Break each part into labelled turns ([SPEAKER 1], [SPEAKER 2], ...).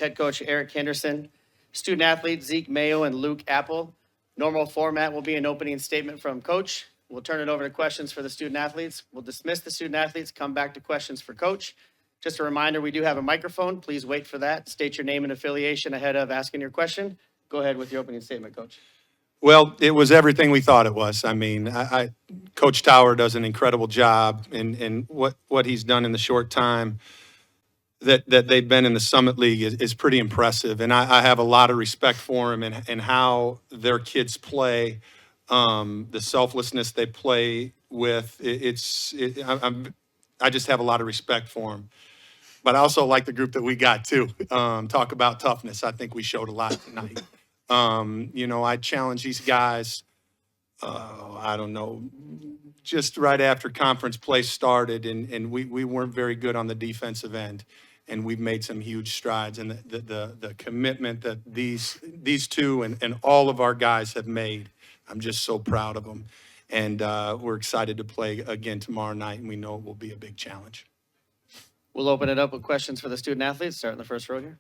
[SPEAKER 1] head coach Eric Henderson, student athletes Zeke Mayo and Luke Apple. Normal format will be an opening statement from coach. We'll turn it over to questions for the student athletes. We'll dismiss the student athletes, come back to questions for coach. Just a reminder, we do have a microphone. Please wait for that. State your name and affiliation ahead of asking your question. Go ahead with your opening statement, coach.
[SPEAKER 2] Well, it was everything we thought it was. I mean, Coach Tower does an incredible job, and what he's done in the short time that they've been in the Summit League is pretty impressive. And I have a lot of respect for him and how their kids play, the selflessness they play with. I just have a lot of respect for him. But I also like the group that we got too. Talk about toughness. I think we showed a lot tonight. I challenge these guys, I don't know, just right after conference play started, and we weren't very good on the defensive end, and we've made some huge strides. And the commitment that these two and all of our guys have made, I'm just so proud of them. And we're excited to play again tomorrow night, and we know it will be a big challenge.
[SPEAKER 1] We'll open it up with questions for the student athletes. Start in the first row here.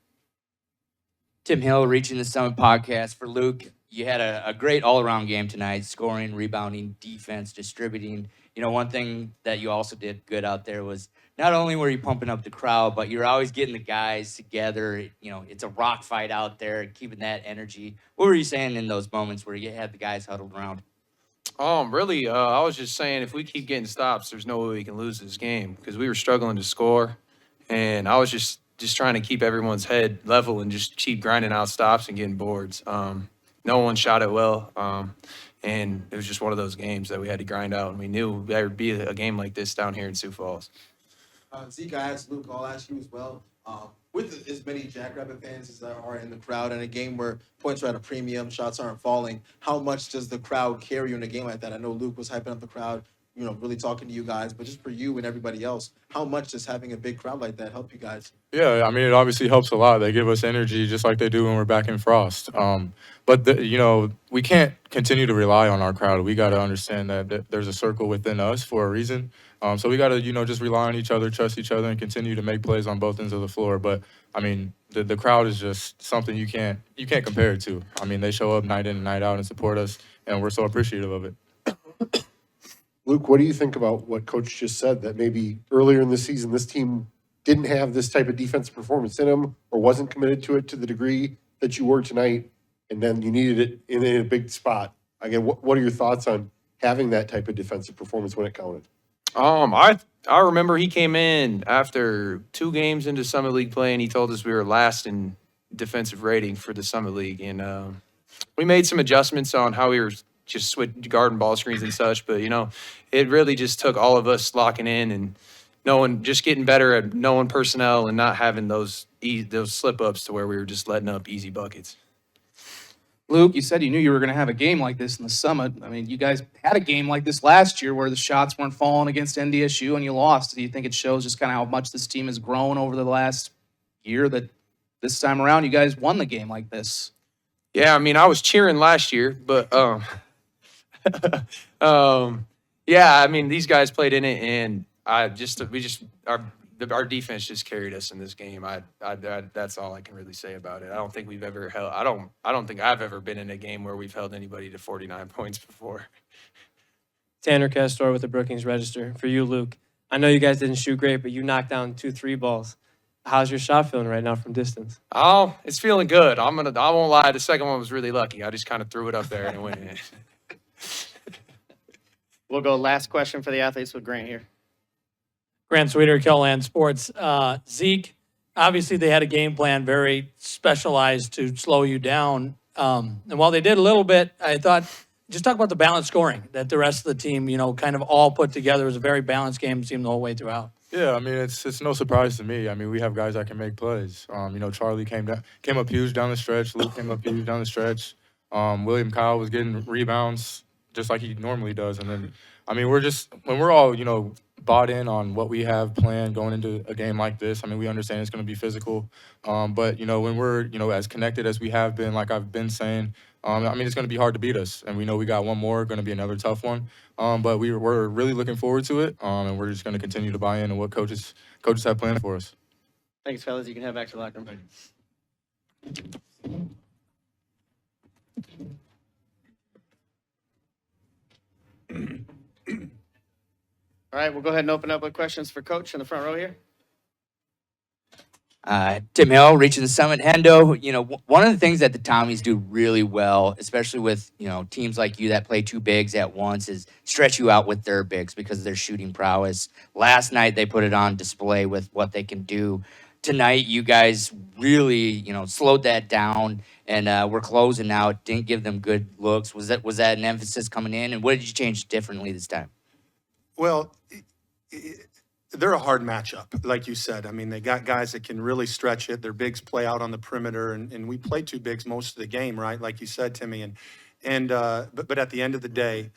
[SPEAKER 3] Tim Hill, Reaching the Summit podcast. For Luke, you had a great all-around game tonight, scoring, rebounding, defense, distributing. One thing that you also did good out there was not only were you pumping up the crowd, but you're always getting the guys together. It's a rock fight out there, keeping that energy. What were you saying in those moments where you had the guys huddled around?
[SPEAKER 4] Really, I was just saying if we keep getting stops, there's no way we can lose this game because we were struggling to score. And I was just trying to keep everyone's head level and just keep grinding out stops and getting boards. No one shot it well. And it was just one of those games that we had to grind out. And we knew there would be a game like this down here in Sioux Falls.
[SPEAKER 5] Zeke, I asked Luke, I'll ask you as well. With as many Jackrabbit fans as there are in the crowd, and a game where points are at a premium, shots aren't falling, how much does the crowd carry you in a game like that? I know Luke was hyping up the crowd, really talking to you guys, but just for you and everybody else, how much does having a big crowd like that help you guys?
[SPEAKER 6] Yeah, I mean, it obviously helps a lot. They give us energy just like they do when we're back in Frost. But we can't continue to rely on our crowd. We got to understand that there's a circle within us for a reason. So we got to, just rely on each other, trust each other, and continue to make plays on both ends of the floor. But I mean, the crowd is just something you can't compare it to. I mean, they show up night in and night out and support us, and we're so appreciative of it.
[SPEAKER 7] Luke, what do you think about what Coach just said, that maybe earlier in the season this team didn't have this type of defensive performance in them or wasn't committed to it to the degree that you were tonight, and then you needed it in a big spot? Again, what are your thoughts on having that type of defensive performance when it counted?
[SPEAKER 4] I remember he came in after 2 games into Summit League play, and he told us we were last in defensive rating for the Summit League. And we made some adjustments on how we were just guarding ball screens and such. But, it really just took all of us locking in and just getting better at knowing personnel and not having those slip-ups to where we were just letting up easy buckets.
[SPEAKER 8] Luke, you said you knew you were going to have a game like this in the Summit. I mean, you guys had a game like this last year where the shots weren't falling against NDSU and you lost. Do you think it shows just kind of how much this team has grown over the last year that this time around you guys won the game like this?
[SPEAKER 4] Yeah, I mean, I was cheering last year, but yeah, I mean, these guys played in it, and our defense just carried us in this game. That's all I can really say about it. I don't think we've ever held. I don't think I've ever been in a game where we've held anybody to 49 points before.
[SPEAKER 9] Tanner Castor with the Brookings Register. For you, Luke, I know you guys didn't shoot great, but you knocked down 2 3 balls. How's your shot feeling right now from distance?
[SPEAKER 4] Oh, it's feeling good. I won't lie. The second one was really lucky. I just kind of threw it up there and it went in.
[SPEAKER 1] We'll go last question for the athletes with Grant here.
[SPEAKER 10] Grant Sweeter, KELOLAND Sports. Zeke, obviously they had a game plan very specialized to slow you down. And while they did a little bit, I thought, just talk about the balanced scoring that the rest of the team, kind of all put together. It was a very balanced game, seemed the whole way throughout.
[SPEAKER 6] Yeah, I mean, it's no surprise to me. I mean, we have guys that can make plays. Charlie came up huge down the stretch. Luke came up huge down the stretch. William Kyle was getting rebounds just like he normally does. And then, I mean, when we're all, bought in on what we have planned going into a game like this. I mean, we understand it's going to be physical. But, when we're, as connected as we have been, like I've been saying, I mean, it's going to be hard to beat us. And we know we got one more, going to be another tough one. But we're really looking forward to it. And we're just going to continue to buy in on what coaches have planned for us.
[SPEAKER 1] Thanks, fellas. You can head back to the locker room. right, we'll go ahead and open up with questions for Coach in the front row here.
[SPEAKER 3] Tim Hill, Reaching the Summit. Hendo, one of the things that the Tommies do really well, especially with, teams like you that play two bigs at once, is stretch you out with their bigs because of their shooting prowess. Last night, they put it on display with what they can do. Tonight, you guys really, slowed that down and we're closing now. It didn't give them good looks. Was that an emphasis coming in? And what did you change differently this time?
[SPEAKER 2] Well, they're a hard matchup, like you said. I mean, they got guys that can really stretch it. Their bigs play out on the perimeter, and we play two bigs most of the game, right? Like you said, Timmy. But at the end of the day,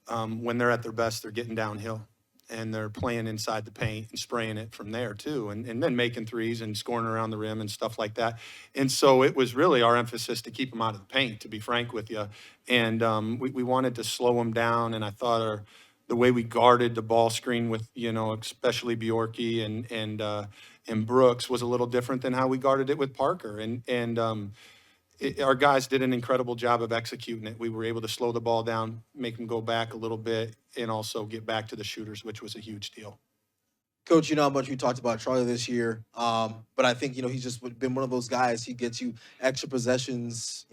[SPEAKER 2] when they're at their best, they're getting downhill, and they're playing inside the paint and spraying it from there too, and then making threes and scoring around the rim and stuff like that. And so it was really our emphasis to keep them out of the paint, to be frank with you. And we wanted to slow them down, and I thought the way we guarded the ball screen with, especially Bjorky and Brooks was a little different than how we guarded it with Parker. Our guys did an incredible job of executing it. We were able to slow the ball down, make them go back a little bit, and also get back to the shooters, which was a huge deal.
[SPEAKER 5] Coach, you know how much we talked about Charlie this year, but I think, he's just been one of those guys. He gets you extra possessions,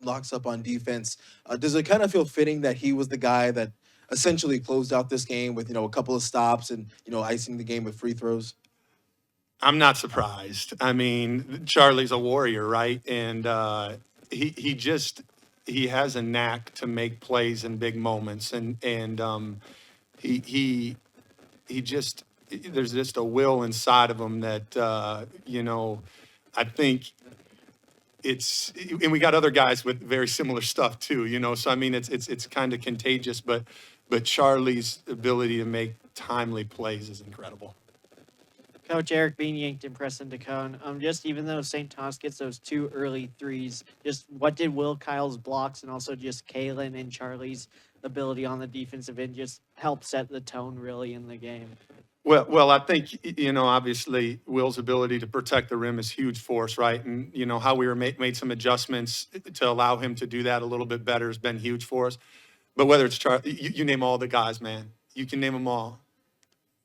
[SPEAKER 5] locks up on defense. Does it kind of feel fitting that he was the guy that essentially closed out this game with, a couple of stops and, icing the game with free throws?
[SPEAKER 2] I'm not surprised. I mean, Charlie's a warrior, right? And he has a knack to make plays in big moments, and he there's just a will inside of him that I think and we got other guys with very similar stuff too, so I mean it's kind of contagious, but Charlie's ability to make timely plays is incredible.
[SPEAKER 11] Coach Eric Bean, Yankton Preston Tacone. Just even though St. Thomas gets those two early threes, just what did Will Kyle's blocks and also just Kalen and Charlie's ability on the defensive end just help set the tone really in the game?
[SPEAKER 2] Well, I think, obviously Will's ability to protect the rim is huge for us, right? And, how we made some adjustments to allow him to do that a little bit better has been huge for us. But whether it's Charlie, you name all the guys, man. You can name them all.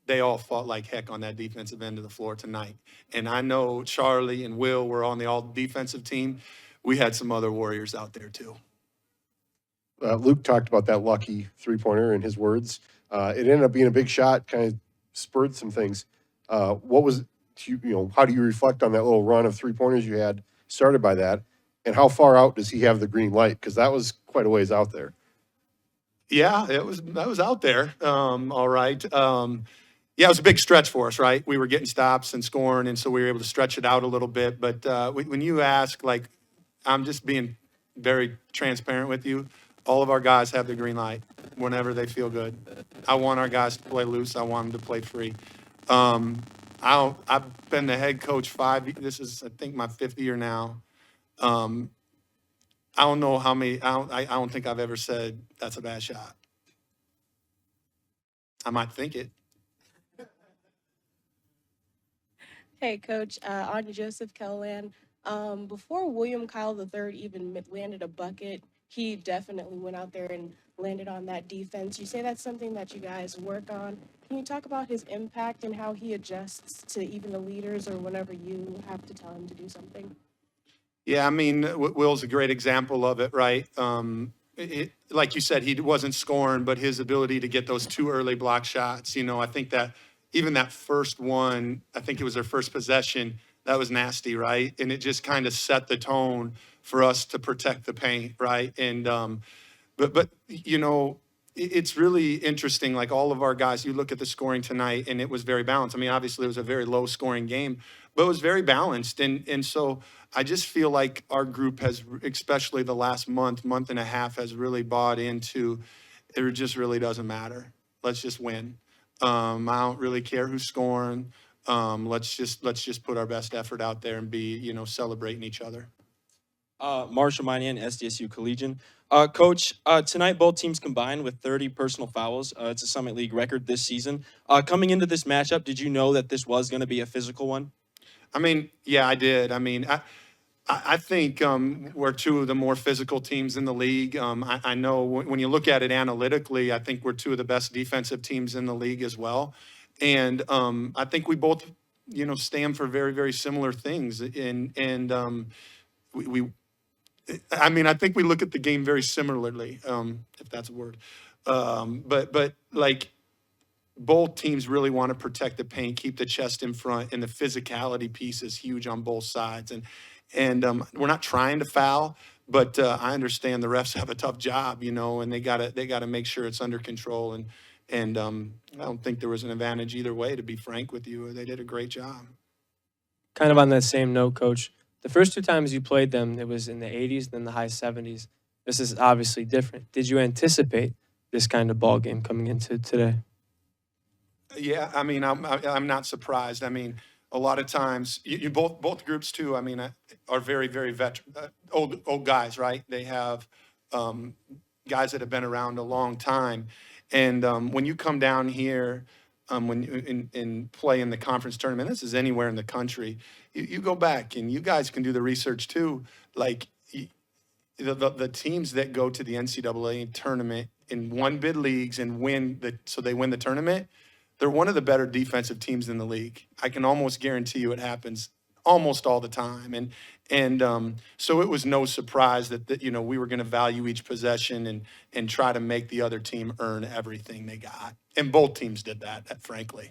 [SPEAKER 2] They all fought like heck on that defensive end of the floor tonight. And I know Charlie and Will were on the all-defensive team. We had some other warriors out there too.
[SPEAKER 7] Luke talked about that lucky three-pointer in his words. It ended up being a big shot, kind of spurred some things. What was, how do you reflect on that little run of three-pointers you had started by that? And how far out does he have the green light? Because that was quite a ways out there.
[SPEAKER 2] Yeah, that was out there. All right. Yeah, it was a big stretch for us, right? We were getting stops and scoring, and so we were able to stretch it out a little bit. But when you ask, I'm just being very transparent with you. All of our guys have the green light whenever they feel good. I want our guys to play loose. I want them to play free. I've been the head coach this is, I think, my 5th year now. I don't know how many, I don't think I've ever said that's a bad shot. I might think it.
[SPEAKER 12] Hey, Coach, Anya Joseph Kellan. Before William Kyle III even landed a bucket, he definitely went out there and landed on that defense. You say that's something that you guys work on. Can you talk about his impact and how he adjusts to even the leaders or whenever you have to tell him to do something?
[SPEAKER 2] Yeah, I mean, Will's a great example of it, right? Like you said, he wasn't scoring, but his ability to get those 2 early block shots, I think that even that first one, I think it was their first possession, that was nasty, right? And it just kind of set the tone for us to protect the paint, right? And but it's really interesting. Like all of our guys, you look at the scoring tonight, and it was very balanced. I mean, obviously it was a very low scoring game, but it was very balanced. And so I just feel like our group has, especially the last month and a half, has really bought into it. Just really doesn't matter. Let's just win. I don't really care who's scoring. Let's just put our best effort out there and be, celebrating each other.
[SPEAKER 13] Marshall Minan, SDSU Collegian. Coach, tonight both teams combined with 30 personal fouls. It's a Summit League record this season. Coming into this matchup, did you know that this was going to be a physical one?
[SPEAKER 2] I mean, yeah, I did. I mean, I think we're two of the more physical teams in the league. I know when you look at it analytically, I think we're two of the best defensive teams in the league as well. And I think we both, stand for very, very similar things. I mean, I think we look at the game very similarly, if that's a word. But like, both teams really want to protect the paint, keep the chest in front, and the physicality piece is huge on both sides. And we're not trying to foul, but I understand the refs have a tough job, and they gotta make sure it's under control. And I don't think there was an advantage either way, to be frank with you. They did a great job.
[SPEAKER 9] Kind of on that same note, Coach, the first 2 times you played them, it was in the 80s, then the high 70s. This is obviously different. Did you anticipate this kind of ball game coming into today?
[SPEAKER 2] Yeah, I mean, I'm not surprised. I mean, a lot of times, you both groups too. I mean, are very, very veteran, old guys, right? They have guys that have been around a long time, and when you come down here, when you in play in the conference tournament, this is anywhere in the country. You go back, and you guys can do the research too. Like the teams that go to the NCAA tournament in one-bid leagues and so they win the tournament. They're one of the better defensive teams in the league. I can almost guarantee you it happens almost all the time. And so it was no surprise that we were going to value each possession and try to make the other team earn everything they got. And both teams did that, frankly.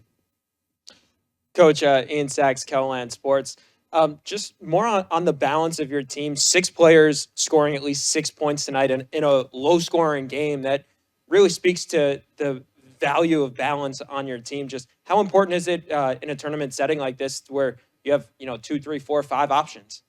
[SPEAKER 14] Coach, Ian Sachs, KELOLAND Sports. Just more on the balance of your team. 6 players scoring at least 6 points tonight in a low-scoring game. That really speaks to the value of balance on your team. Just how important is it in a tournament setting like this where you have 2, 3, 4, 5 options?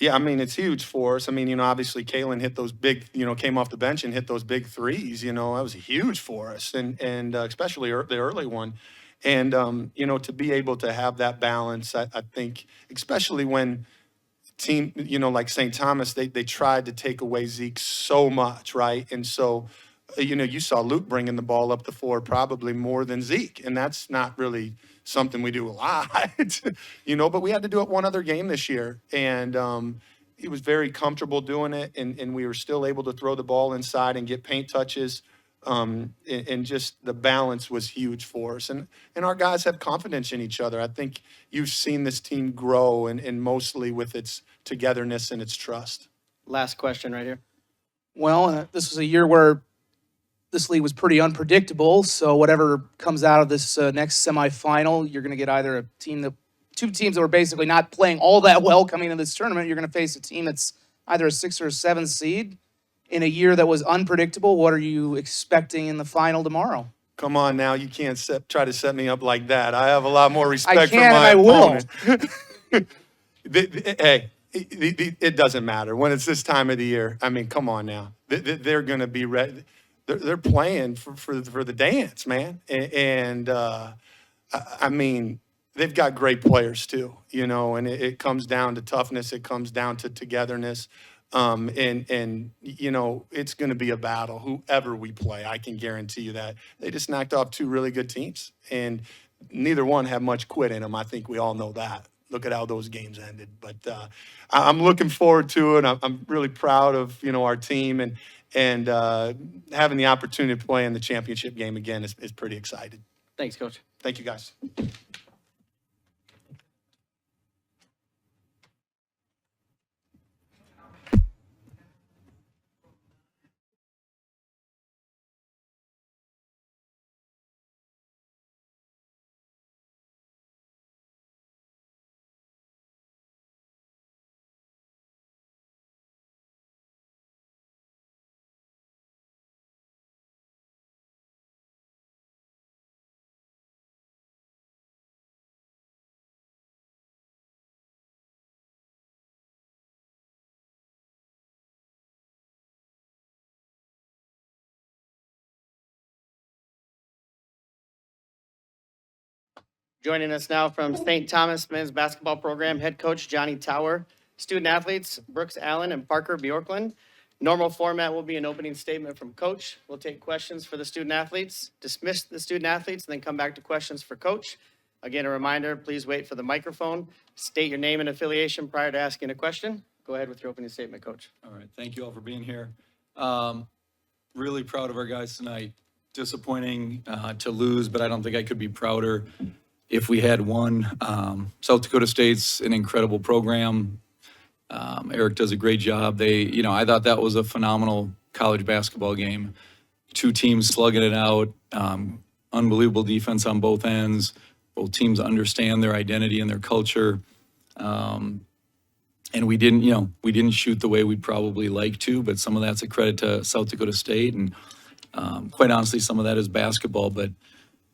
[SPEAKER 2] Yeah, I mean, it's huge for us. I mean, obviously Kalen hit those big, came off the bench and hit those big threes. That was huge for us, and especially the early one. And to be able to have that balance, I think, especially when team, like St. Thomas, they tried to take away Zeke so much, right? And so you saw Luke bringing the ball up the floor probably more than Zeke, and that's not really something we do a lot, but we had to do it one other game this year, and he was very comfortable doing it, and we were still able to throw the ball inside and get paint touches, and just the balance was huge for us, and our guys have confidence in each other. I think you've seen this team grow, and mostly with its togetherness and its trust.
[SPEAKER 1] Last question right here.
[SPEAKER 8] Well, this was a year where this league was pretty unpredictable. So whatever comes out of this next semifinal, you're going to get either two teams that were basically not playing all that well coming into this tournament. You're going to face a team that's either a 6 or a 7 seed in a year that was unpredictable. What are you expecting in the final tomorrow?
[SPEAKER 2] Come on now, you can't try to set me up like that. I have a lot more respect for my
[SPEAKER 8] and I
[SPEAKER 2] opponent. Hey, it doesn't matter when it's this time of the year. I mean, come on now. They're going to be ready. They're playing for the dance, man. And I mean, they've got great players too, and it comes down to toughness. It comes down to togetherness. And it's going to be a battle, whoever we play. I can guarantee you that. They just knocked off 2 really good teams, and neither one have much quit in them. I think we all know that. Look at how those games ended. But I'm looking forward to it. I'm really proud of, our team, and having the opportunity to play in the championship game again is pretty exciting.
[SPEAKER 1] Thanks, Coach.
[SPEAKER 2] Thank you, guys.
[SPEAKER 1] Joining us now from St. Thomas men's basketball program, head coach Johnny Tower. Student athletes, Brooks Allen and Parker Bjorklund. Normal format will be an opening statement from coach. We'll take questions for the student athletes, dismiss the student athletes, and then come back to questions for coach. Again, a reminder, please wait for the microphone. State your name and affiliation prior to asking a question. Go ahead with your opening statement, Coach.
[SPEAKER 15] All right, thank you all for being here. Really proud of our guys tonight. Disappointing to lose, but I don't think I could be prouder if we had won. South Dakota State's an incredible program. Eric does a great job. I thought that was a phenomenal college basketball game. Two teams slugging it out. Unbelievable defense on both ends. Both teams understand their identity and their culture. And we didn't shoot the way we'd probably like to, but some of that's a credit to South Dakota State. And quite honestly, some of that is basketball, but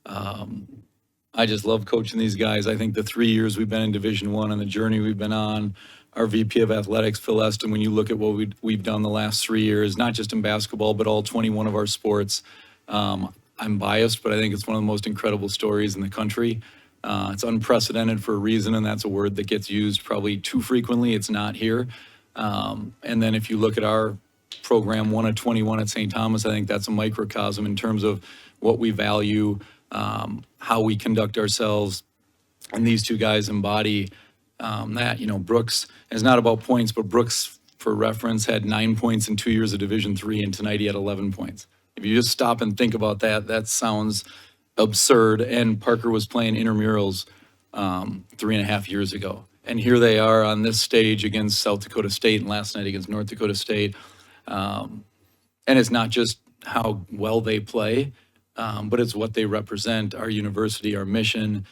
[SPEAKER 15] I just love coaching these guys. I think the 3 years we've been in Division I and the journey we've been on, our VP of Athletics, Phil Eston, when you look at what we've done the last 3 years, not just in basketball, but all 21 of our sports, I'm biased, but I think it's one of the most incredible stories in the country. It's unprecedented for a reason, and that's a word that gets used probably too frequently. It's not here. And then if you look at our program, 1 of 21 at St. Thomas, I think that's a microcosm in terms of what we value, how we conduct ourselves. And these two guys embody that. Brooks is not about points, but Brooks, for reference, had 9 points in 2 years of Division III, and tonight he had 11 points. If you just stop and think about that, that sounds absurd. And Parker was playing intramurals 3.5 years ago. And here they are on this stage against South Dakota State and last night against North Dakota State. And it's not just how well they play, but it's what they represent, our university, our mission.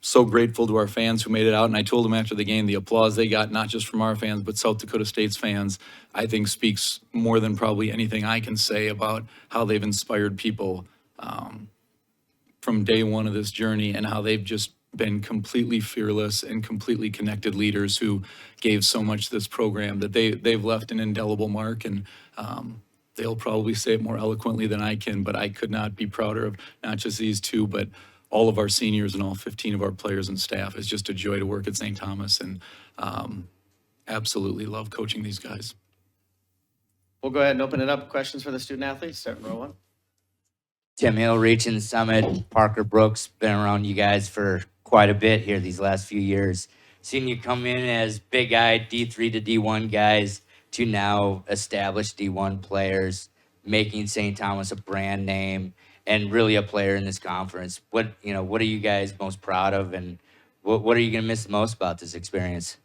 [SPEAKER 15] So grateful to our fans who made it out. And I told them after the game, the applause they got, not just from our fans, but South Dakota State's fans, I think speaks more than probably anything I can say about how they've inspired people from day one of this journey, and how they've just been completely fearless and completely connected leaders who gave so much to this program that they've left an indelible mark. And they'll probably say it more eloquently than I can, but I could not be prouder of not just these two, but all of our seniors and all 15 of our players and staff. It's just a joy to work at St. Thomas, and absolutely love coaching these guys.
[SPEAKER 1] We'll go ahead and open it up. Questions for the student athletes, starting row one.
[SPEAKER 3] Tim Hill reaching the summit. Parker Brooks, been around you guys for quite a bit here these last few years. Seen you come in as big-eyed D3 to D1 guys to now established D1 players, making St. Thomas a brand name and really a player in this conference. What are you guys most proud of, and what are you going to miss the most about this experience?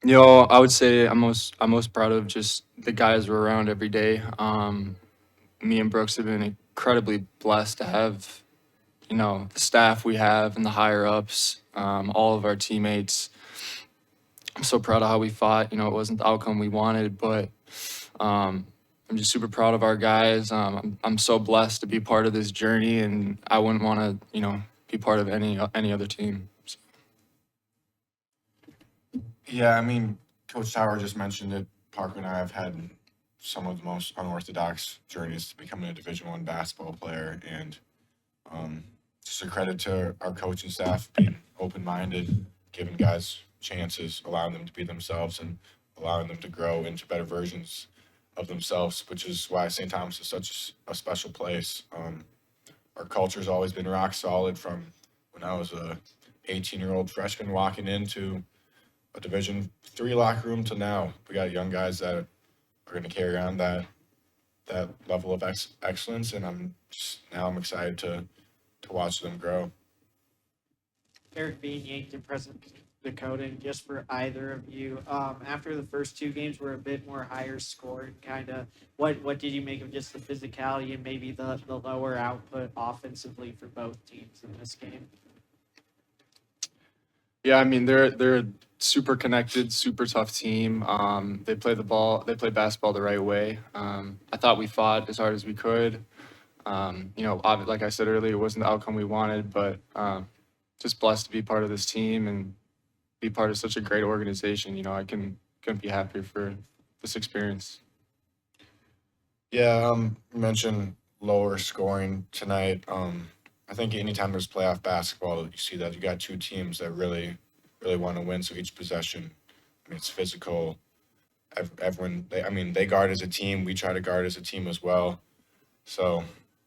[SPEAKER 6] I would say I'm most proud of just the guys we're around every day. Me and Brooks have been incredibly blessed to have, the staff we have and the higher ups, all of our teammates. I'm so proud of how we fought. It wasn't the outcome we wanted, but I'm just super proud of our guys. I'm so blessed to be part of this journey, and I wouldn't want to, be part of any other team. So.
[SPEAKER 16] Yeah, Coach Tower just mentioned it. Parker and I have had some of the most unorthodox journeys to becoming a Division I basketball player, and just a credit to our coaching staff being open-minded, giving guys chances, allowing them to be themselves, and allowing them to grow into better versions of themselves, which is why St. Thomas is such a special place. Our culture's always been rock solid from when I was a 18-year-old freshman walking into a Division III locker room to now. We got young guys that are going to carry on that level of excellence, and I'm excited to watch them grow.
[SPEAKER 11] Eric Bean, Yankton, President Dakota, and just for either of you, after the first two games were a bit more higher scored, what did you make of just the physicality and maybe the lower output offensively for both teams in this game?
[SPEAKER 6] Yeah, they're a super connected, super tough team. They play basketball the right way. I thought we fought as hard as we could. Like I said earlier, it wasn't the outcome we wanted, but just blessed to be part of this team and be part of such a great organization. I couldn't be happier for this experience.
[SPEAKER 16] Yeah, you mentioned lower scoring tonight. I think anytime there's playoff basketball, you see that you got two teams that really want to win. So each possession, it's physical. everyone, they guard as a team. We try to guard as a team as well. So,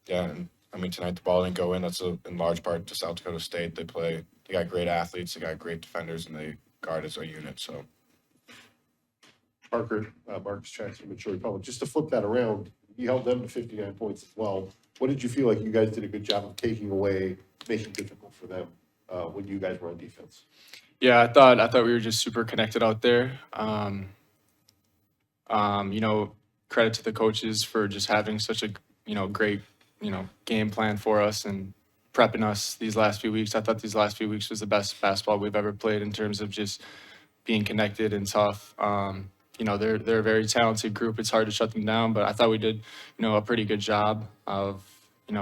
[SPEAKER 16] yeah, and tonight the ball didn't go in. That's in large part to South Dakota State. They got great athletes, they got great defenders, and they guard as a unit. So,
[SPEAKER 7] Parker, Marcus Jackson, Missouri Public, just to flip that around, you held them to 59 points as well. What did you feel like you guys did a good job of taking away, making it difficult for them when you guys were on defense?
[SPEAKER 6] Yeah, I thought we were just super connected out there. Credit to the coaches for just having such a great game plan for us and prepping us these last few weeks. I thought these last few weeks was the best basketball we've ever played in terms of just being connected and tough. They're a very talented group. It's hard to shut them down, but I thought we did a pretty good job of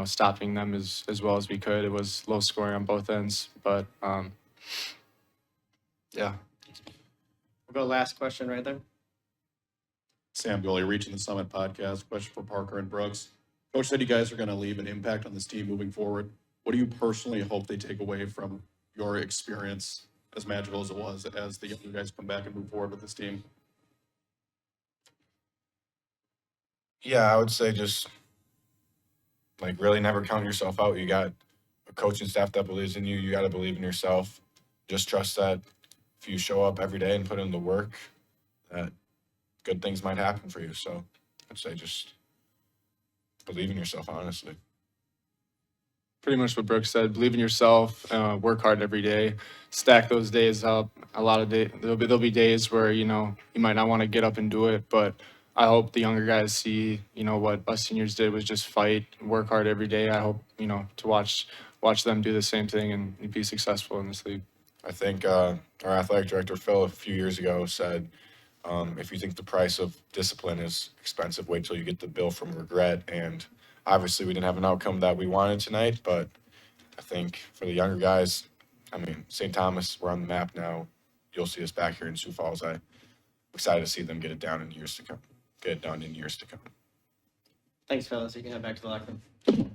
[SPEAKER 6] stopping them as well as we could. It was low scoring on both ends, but yeah.
[SPEAKER 1] We'll go last question right there.
[SPEAKER 17] Sam Goley, Reaching the Summit podcast. Question for Parker and Brooks. Coach said you guys are going to leave an impact on this team moving forward. What do you personally hope they take away from your experience, as magical as it was, as the younger guys come back and move forward with this team?
[SPEAKER 16] yeah, I would say just really never count yourself out. You got a coaching staff that believes in you. You got to believe in yourself. Just trust that if you show up every day and put in the work, that good things might happen for you. So I'd say just believe in yourself, honestly.
[SPEAKER 6] Pretty much what Brooks said. Believe in yourself. Work hard every day. Stack those days up. A lot of days there'll be days where you might not want to get up and do it, but I hope the younger guys see what us seniors did was just fight, work hard every day. I hope to watch them do the same thing and be successful in this league.
[SPEAKER 16] I think our athletic director, Phil, a few years ago said, if you think the price of discipline is expensive, wait till you get the bill from regret. And obviously we didn't have an outcome that we wanted tonight, but I think for the younger guys, St. Thomas, we're on the map now. You'll see us back here in Sioux Falls. I'm excited to see them get it done in years to come.
[SPEAKER 1] Thanks, fellas. You can head back to the locker room.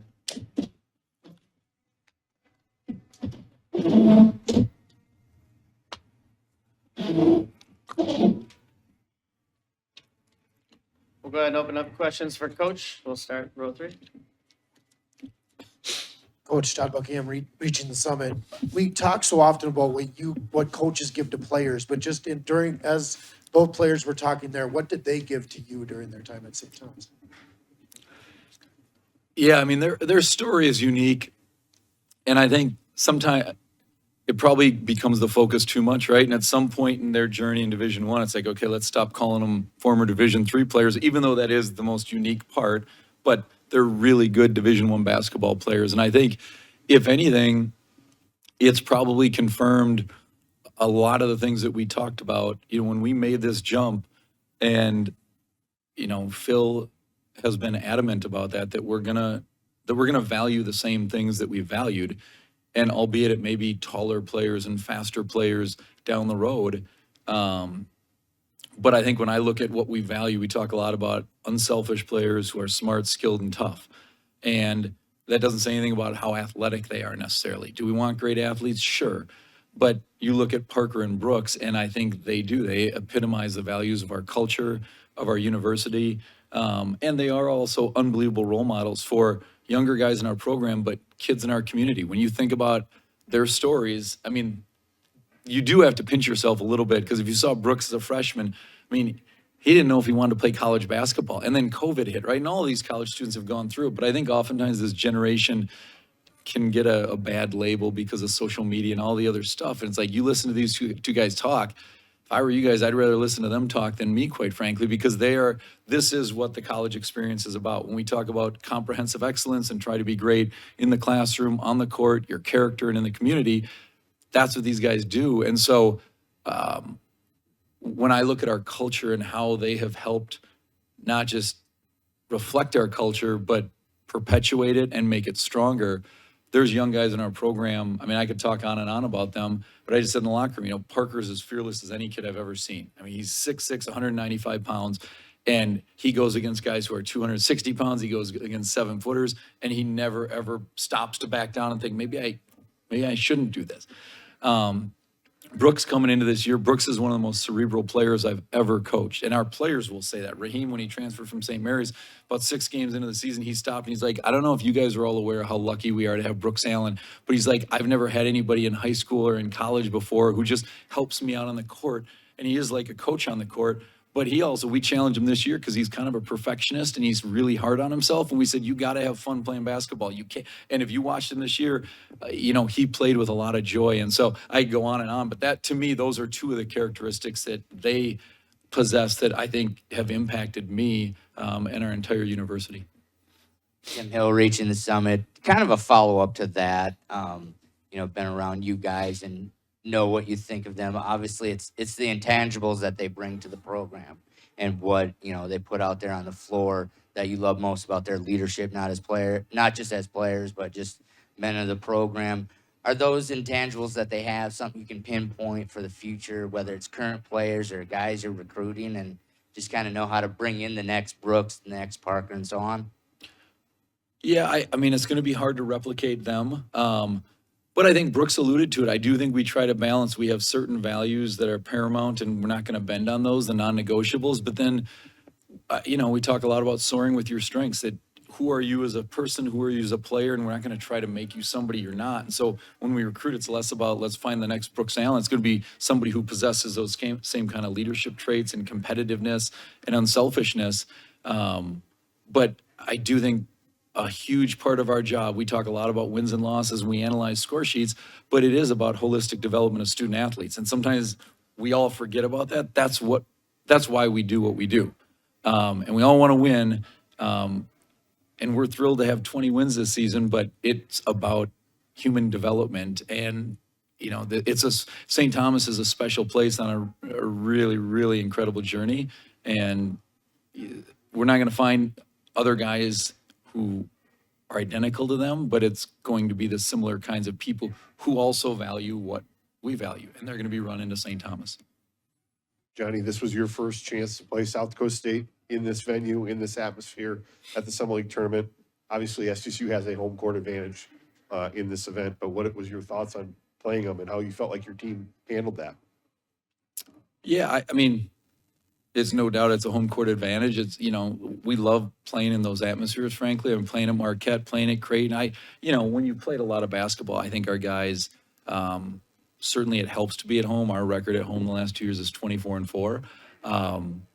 [SPEAKER 1] We'll go ahead and open up questions for Coach. We'll start row 3.
[SPEAKER 18] Coach Todd Buckingham, Reaching the Summit. We talk so often about what coaches give to players, but just as both players were talking there, what did they give to you during their time at St. Thomas?
[SPEAKER 15] Yeah, their story is unique, and I think sometimes it probably becomes the focus too much, right? And at some point in their journey in Division I, it's like, okay, let's stop calling them former Division III players, even though that is the most unique part. But they're really good Division I basketball players, and I think, if anything, it's probably confirmed a lot of the things that we talked about. When we made this jump, and Phil has been adamant about that we're gonna value the same things that we valued, and albeit it may be taller players and faster players down the road. But I think when I look at what we value, we talk a lot about unselfish players who are smart, skilled, and tough. And that doesn't say anything about how athletic they are necessarily. Do we want great athletes? Sure. But you look at Parker and Brooks, and I think they do. They epitomize the values of our culture, of our university, and they are also unbelievable role models for younger guys in our program, but kids in our community. When you think about their stories, you do have to pinch yourself a little bit, because if you saw Brooks as a freshman, he didn't know if he wanted to play college basketball. And then COVID hit, right? And all of these college students have gone through it. But I think oftentimes this generation can get a bad label because of social media and all the other stuff. And it's like, you listen to these two guys talk. If I were you guys, I'd rather listen to them talk than me, quite frankly, because this is what the college experience is about. When we talk about comprehensive excellence and try to be great in the classroom, on the court, your character, and in the community, that's what these guys do. And so when I look at our culture and how they have helped not just reflect our culture, but perpetuate it and make it stronger, there's young guys in our program. I could talk on and on about them, but I just said in the locker room, Parker's as fearless as any kid I've ever seen. He's 6'6", 195 pounds, and he goes against guys who are 260 pounds. He goes against 7-footers, and he never, ever stops to back down and think, maybe I shouldn't do this. Brooks coming into this year, Brooks is one of the most cerebral players I've ever coached. And our players will say that. Raheem, when he transferred from St. Mary's, about 6 games into the season, he stopped and he's like, I don't know if you guys are all aware of how lucky we are to have Brooks Allen, but he's like, I've never had anybody in high school or in college before who just helps me out on the court. And he is like a coach on the court. But we challenged him this year because he's kind of a perfectionist and he's really hard on himself. And we said, you got to have fun playing basketball. You can't. And if you watched him this year, he played with a lot of joy. And so I go on and on. But that, to me, those are two of the characteristics that they possess that I think have impacted me and our entire university.
[SPEAKER 3] Tim Hill reaching the summit, kind of a follow-up to that, been around you guys and know what you think of them. Obviously, it's the intangibles that they bring to the program and what, they put out there on the floor that you love most about their leadership, not just as players, but just men of the program. Are those intangibles that they have something you can pinpoint for the future, whether it's current players or guys you're recruiting, and just kind of know how to bring in the next Brooks, the next Parker, and so on?
[SPEAKER 15] Yeah, I mean, it's going to be hard to replicate them. But I think Brooks alluded to it. I do think we try to balance. We have certain values that are paramount, and we're not going to bend on those, the non-negotiables. But then, we talk a lot about soaring with your strengths, that who are you as a person, who are you as a player, and we're not going to try to make you somebody you're not. And so when we recruit, it's less about let's find the next Brooks Allen. It's going to be somebody who possesses those same kind of leadership traits and competitiveness and unselfishness. But I do think a huge part of our job, we talk a lot about wins and losses and we analyze score sheets, but it is about holistic development of student athletes. And sometimes we all forget about that. That's why we do what we do. And we all want to win. And we're thrilled to have 20 wins this season, but it's about human development. And, St. Thomas is a special place on a really, really incredible journey. And we're not going to find other guys who are identical to them, but it's going to be the similar kinds of people who also value what we value, and they're going to be run into St. Thomas.
[SPEAKER 7] Johnny, this was your first chance to play South Dakota State in this venue, in this atmosphere at the Summer League tournament. Obviously, SDSU has a home court advantage in this event, but what was your thoughts on playing them and how you felt like your team handled that?
[SPEAKER 15] Yeah, I mean, it's no doubt it's a home court advantage. It's, we love playing in those atmospheres, frankly. I'm playing at Marquette, playing at Creighton. When you played a lot of basketball, I think our guys, certainly it helps to be at home. Our record at home the last 2 years is 24-4.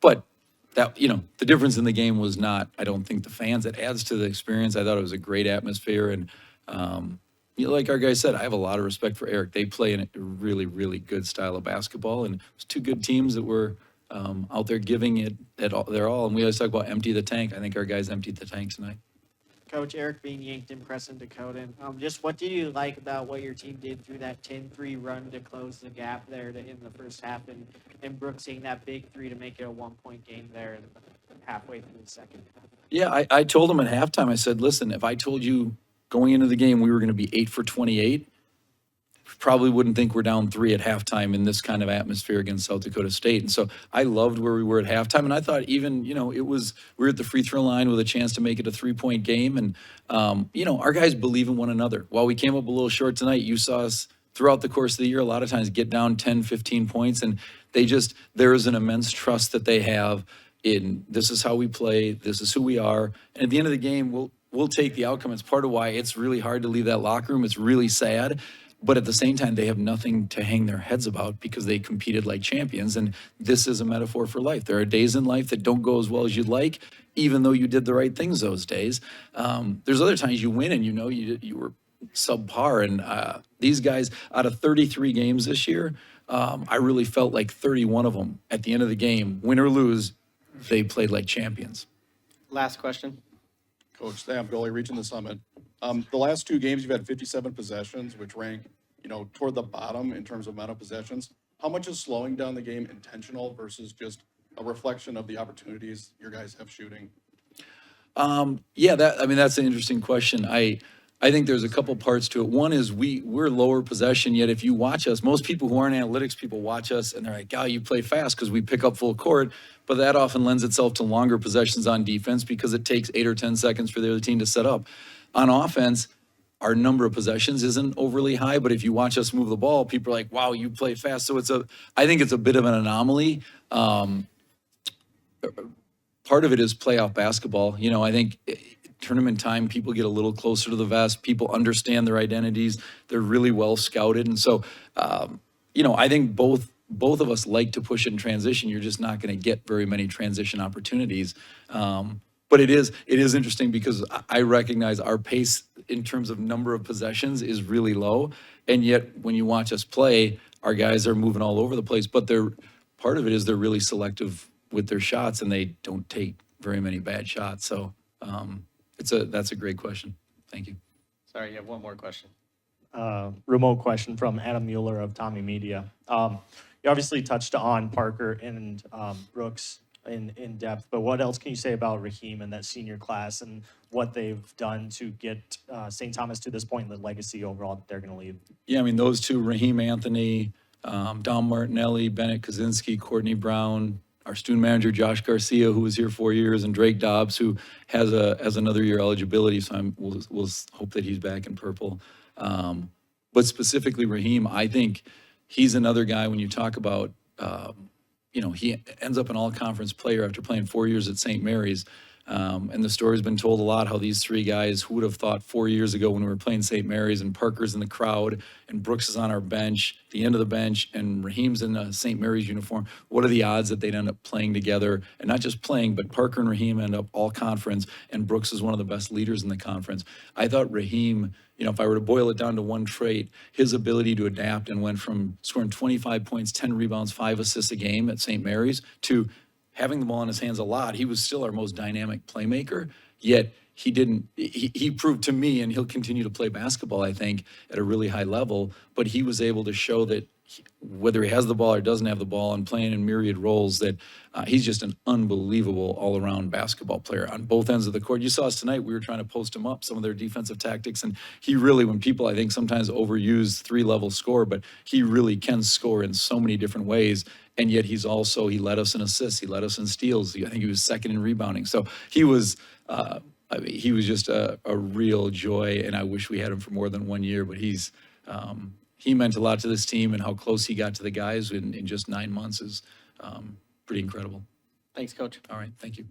[SPEAKER 15] But that, the difference in the game was not, I don't think, the fans. It adds to the experience. I thought it was a great atmosphere. And, like our guy said, I have a lot of respect for Eric. They play in a really, really good style of basketball. And it's two good teams that were out there giving it their all. And we always talk about empty the tank. I think our guys emptied the tank tonight.
[SPEAKER 11] Coach Eric being yanked in Preston Dakota. Just what did you like about what your team did through that 10-3 run to close the gap there in the first half, and Brooks seeing that big three to make it a 1-point game there halfway through the second half?
[SPEAKER 15] Yeah, I told him at halftime, I said, listen, if I told you going into the game we were going to be 8 for 28, probably wouldn't think we're down 3 at halftime in this kind of atmosphere against South Dakota State. And so I loved where we were at halftime. And I thought even, we were at the free throw line with a chance to make it a 3-point game. And, our guys believe in one another. While we came up a little short tonight, you saw us throughout the course of the year a lot of times get down 10, 15 points. And there is an immense trust that they have in this is how we play, this is who we are. And at the end of the game, we'll take the outcome. It's part of why it's really hard to leave that locker room. It's really sad. But at the same time, they have nothing to hang their heads about because they competed like champions. And this is a metaphor for life. There are days in life that don't go as well as you'd like, even though you did the right things those days. There's other times you win and you were subpar. And these guys, out of 33 games this year, I really felt like 31 of them at the end of the game, win or lose, they played like champions.
[SPEAKER 1] Last question.
[SPEAKER 17] Coach Sam Doley reaching the summit. The last 2 games, you've had 57 possessions, which rank, toward the bottom in terms of amount of possessions. How much is slowing down the game intentional versus just a reflection of the opportunities your guys have shooting?
[SPEAKER 15] That's an interesting question. I think there's a couple parts to it. One is we're lower possession, yet if you watch us, most people who aren't analytics people watch us and they're like, you play fast because we pick up full court. But that often lends itself to longer possessions on defense because it takes 8 or 10 seconds for the other team to set up. On offense, our number of possessions isn't overly high, but if you watch us move the ball, people are like, wow, you play fast. So I think it's a bit of an anomaly. Part of it is playoff basketball. You know, I think tournament time, people get a little closer to the vest. People understand their identities. They're really well scouted. And so, you know, I think both of us like to push in transition. You're just not going to get very many transition opportunities. But it is interesting because I recognize our pace in terms of number of possessions is really low. And yet when you watch us play, our guys are moving all over the place. But part of it is they're really selective with their shots and they don't take very many bad shots. So that's a great question. Thank you.
[SPEAKER 1] Sorry, you have one more question.
[SPEAKER 19] Remote question from Adam Mueller of Tommy Media. You obviously touched on Parker and Brooks in depth, but what else can you say about Raheem and that senior class and what they've done to get St. Thomas to this point in the legacy overall that they're going to leave?
[SPEAKER 15] Yeah, I mean, those two, Raheem Anthony, Dom Martinelli, Bennett Kaczynski, Courtney Brown, our student manager, Josh Garcia, who was here 4 years, and Drake Dobbs, who has another year eligibility, so we'll hope that he's back in purple. But specifically Raheem, I think he's another guy when you talk about, you know, he ends up an all-conference player after playing 4 years at St. Mary's. And the story's been told a lot how these three guys, who would have thought 4 years ago when we were playing St. Mary's and Parker's in the crowd and Brooks is on our bench, the end of the bench, and Raheem's in a St. Mary's uniform, what are the odds that they'd end up playing together? And not just playing, but Parker and Raheem end up all conference, and Brooks is one of the best leaders in the conference. I thought Raheem, you know, if I were to boil it down to one trait, his ability to adapt and went from scoring 25 points, 10 rebounds, 5 assists a game at St. Mary's to having the ball in his hands a lot. He was still our most dynamic playmaker, yet he proved to me, and he'll continue to play basketball, I think, at a really high level, but he was able to show that whether he has the ball or doesn't have the ball and playing in myriad roles, that he's just an unbelievable all-around basketball player on both ends of the court. You saw us tonight, we were trying to post him up, some of their defensive tactics, and he really, when people I think sometimes overuse three-level score, but he really can score in so many different ways, and yet he led us in assists, he led us in steals, I think he was second in rebounding. So he was just a real joy, and I wish we had him for more than 1 year, but he meant a lot to this team, and how close he got to the guys in just 9 months is pretty incredible.
[SPEAKER 1] Thanks, Coach.
[SPEAKER 15] All right, thank you.